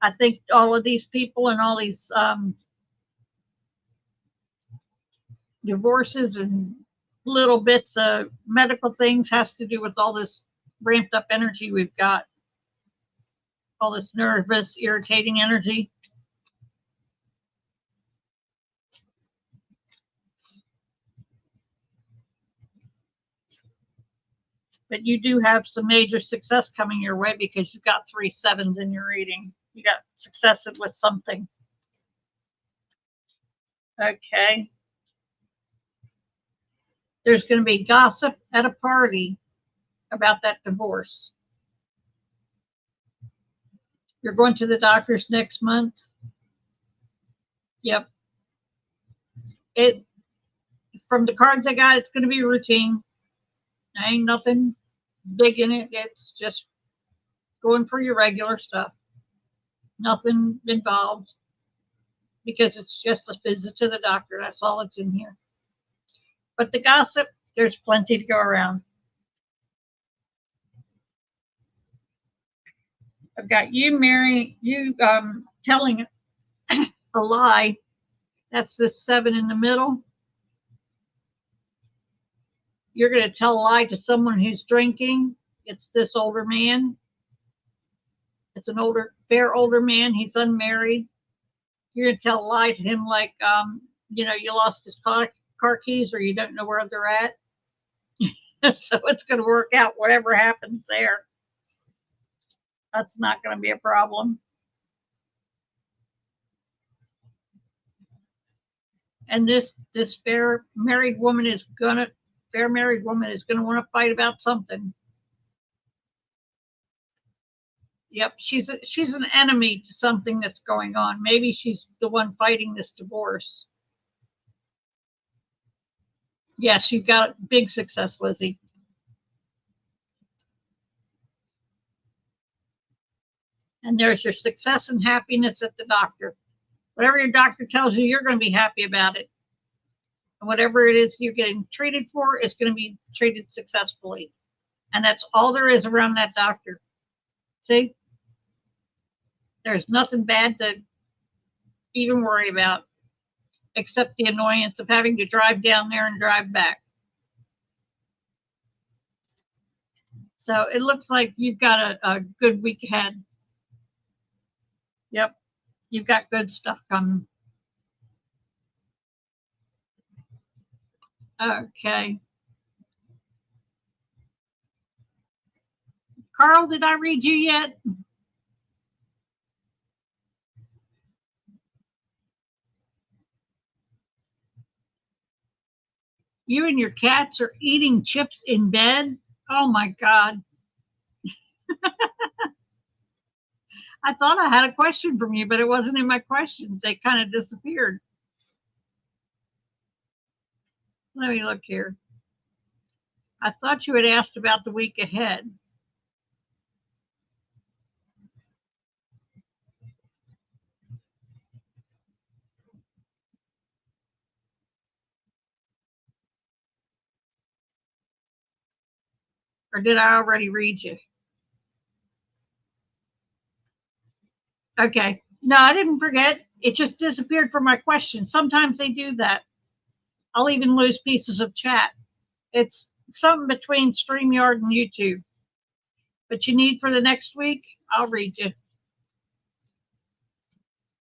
I think all of these people and all these divorces and little bits of medical things has to do with all this ramped up energy we've got, all this nervous, irritating energy. But you do have some major success coming your way because you've got 3 7s in your reading. You got success with something. Okay. There's going to be gossip at a party about that divorce. You're going to the doctor's next month. Yep. It from the cards I got, it's going to be routine. There ain't nothing big in it. It's just going for your regular stuff. Nothing involved because it's just a visit to the doctor. That's all that's in here. But the gossip, there's plenty to go around. I've got you, Mary, you telling a lie. That's this 7 in the middle. You're going to tell a lie to someone who's drinking. It's this older man. It's an fair older man. He's unmarried. You're going to tell a lie to him like, you lost his car keys or you don't know where they're at. So it's going to work out whatever happens there. That's not going to be a problem. And this fair married woman is going to want to fight about something. Yep, she's an enemy to something that's going on. Maybe she's the one fighting this divorce. Yes, you've got big success, Lizzie. And there's your success and happiness at the doctor. Whatever your doctor tells you, you're going to be happy about it. And whatever it is you're getting treated for is going to be treated successfully. And that's all there is around that doctor. See? There's nothing bad to even worry about, except the annoyance of having to drive down there and drive back. So it looks like you've got a good week ahead. Yep, you've got good stuff coming. Okay. Carl, did I read you yet? You and your cats are eating chips in bed? Oh my God. I thought I had a question from you, but it wasn't in my questions. They kind of disappeared. Let me look here. I thought you had asked about the week ahead. Or did I already read you? Okay. No, I didn't forget. It just disappeared from my questions. Sometimes they do that. I'll even lose pieces of chat. It's something between StreamYard and YouTube. But you need for the next week, I'll read you.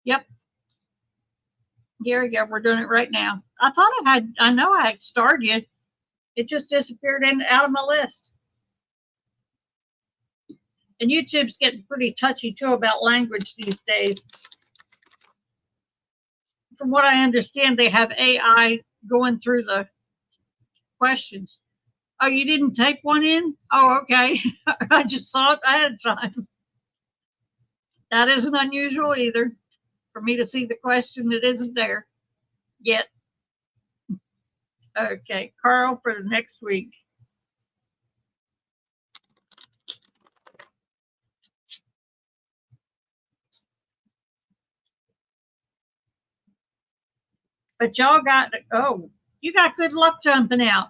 Yep. Here we go. We're doing it right now. I know I had starred you. It just disappeared out of my list. And YouTube's getting pretty touchy too about language these days. From what I understand, they have AI going through the questions. Oh, you didn't type one in? Oh, okay. I just saw it ahead of time. That isn't unusual either. For me to see the question that isn't there yet. Okay, Carl, for the next week. But y'all got, you got good luck jumping out.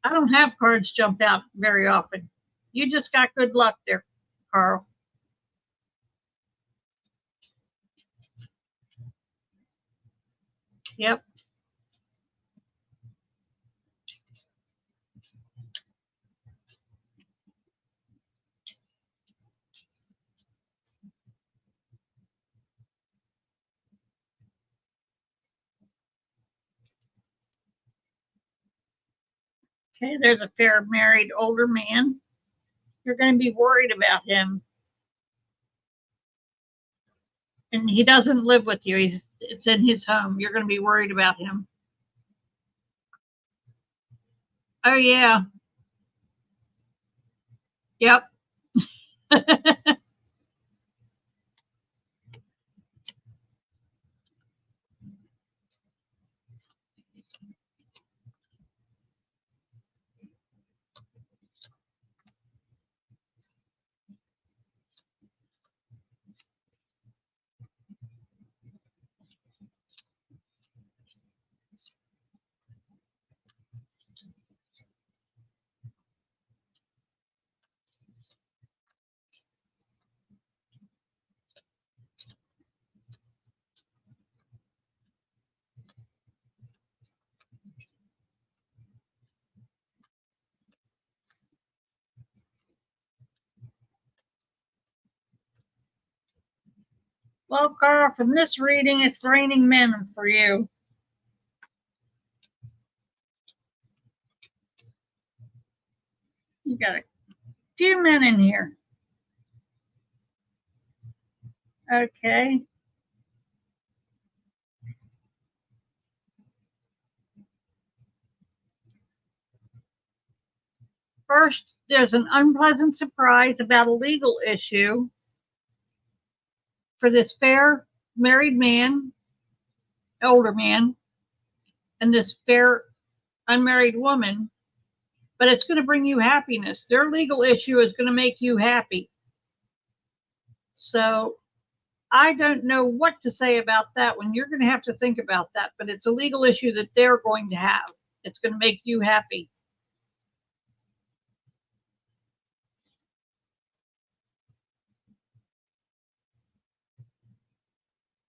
I don't have cards jump out very often. You just got good luck there, Carl. Yep. Okay, there's a fair married older man. You're going to be worried about him. And he doesn't live with you. It's in his home. You're going to be worried about him. Oh yeah. Yep. Well, Carl, from this reading, it's raining men for you. You got a few men in here. Okay. First, there's an unpleasant surprise about a legal issue for this fair married man, older man, and this fair unmarried woman, but it's going to bring you happiness. Their legal issue is going to make you happy. So I don't know what to say about that one. You're going to have to think about that, but it's a legal issue that they're going to have. It's going to make you happy.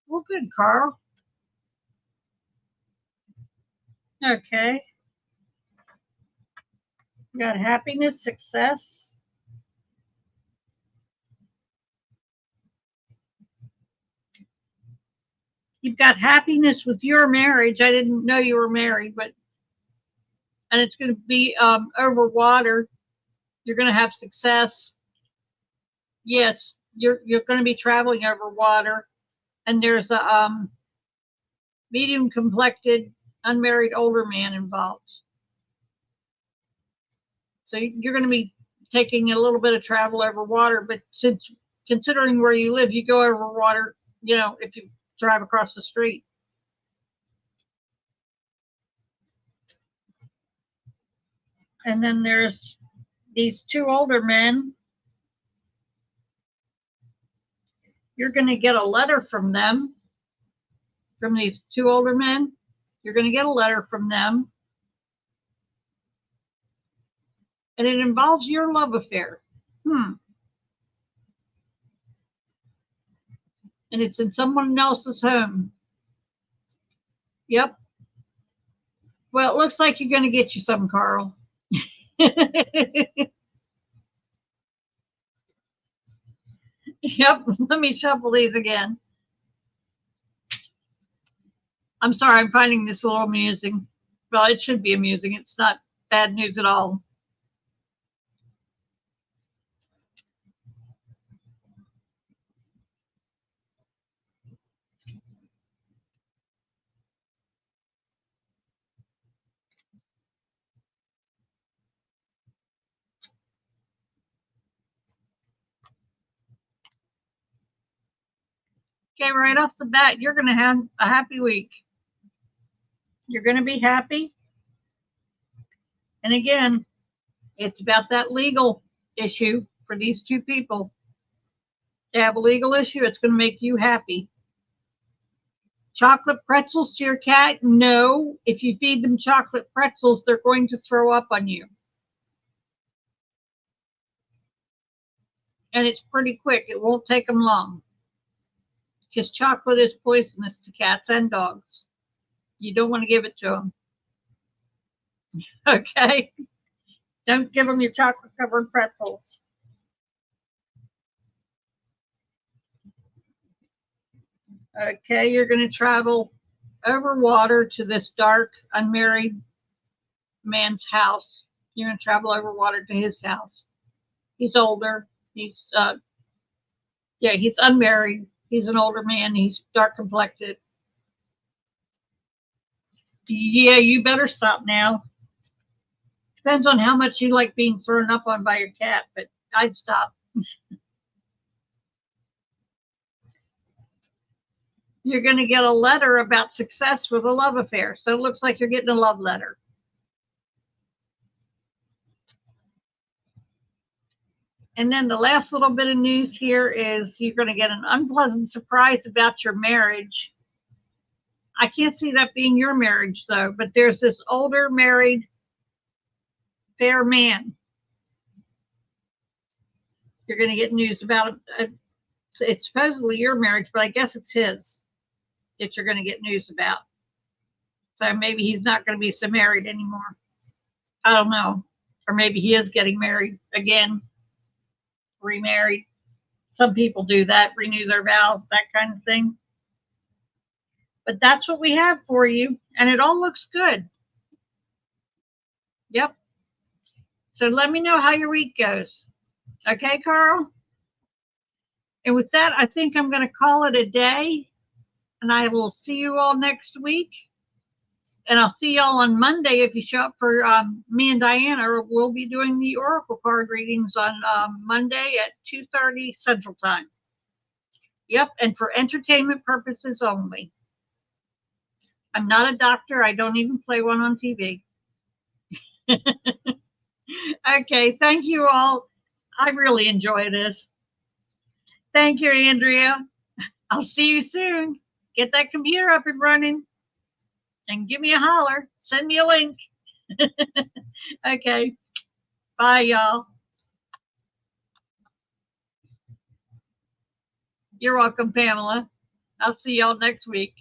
Well, good, Carl. Okay. You got happiness, success. You've got happiness with your marriage. I didn't know you were married, but and it's going to be over water. You're going to have success. Yes, you're going to be traveling over water, and there's a medium complected unmarried older man involved. So you're going to be taking a little bit of travel over water, but since considering where you live, you go over water, if you drive across the street. And then there's these two older men. You're going to get a letter from them, from these two older men. You're going to get a letter from them. And it involves your love affair. And it's in someone else's home. Yep. Well, it looks like you're going to get you some, Carl. Yep. Let me shuffle these again. I'm sorry, I'm finding this a little amusing. Well, it should be amusing. It's not bad news at all. Okay, right off the bat, you're going to have a happy week. You're going to be happy. And again, it's about that legal issue for these two people. They have a legal issue, it's going to make you happy. Chocolate pretzels to your cat? No. If you feed them chocolate pretzels, they're going to throw up on you. And it's pretty quick. It won't take them long. Because chocolate is poisonous to cats and dogs. You don't want to give it to them. Okay? Don't give them your chocolate covered pretzels. Okay, you're going to travel over water to this dark, unmarried man's house. You're going to travel over water to his house. He's older. He's unmarried. He's an older man. He's dark complected. Yeah, you better stop now. Depends on how much you like being thrown up on by your cat, but I'd stop. You're going to get a letter about success with a love affair. So it looks like you're getting a love letter. And then the last little bit of news here is you're going to get an unpleasant surprise about your marriage. I can't see that being your marriage, though, but there's this older married fair man. You're going to get news about it. It's supposedly your marriage, but I guess it's his that you're going to get news about. So maybe he's not going to be so married anymore. I don't know. Or maybe he is getting married again, remarried. Some people do that, renew their vows, that kind of thing. But that's what we have for you, and it all looks good. Yep. So let me know how your week goes. Okay, Carl? And with that, I think I'm going to call it a day, and I will see you all next week. And I'll see y'all on Monday if you show up for me and Diana. We'll be doing the Oracle card readings on Monday at 2:30 Central Time. Yep, and for entertainment purposes only. I'm not a doctor. I don't even play one on TV. Okay, thank you all. I really enjoy this. Thank you, Andrea. I'll see you soon. Get that computer up and running and give me a holler. Send me a link. Okay. Bye, y'all. You're welcome, Pamela. I'll see y'all next week.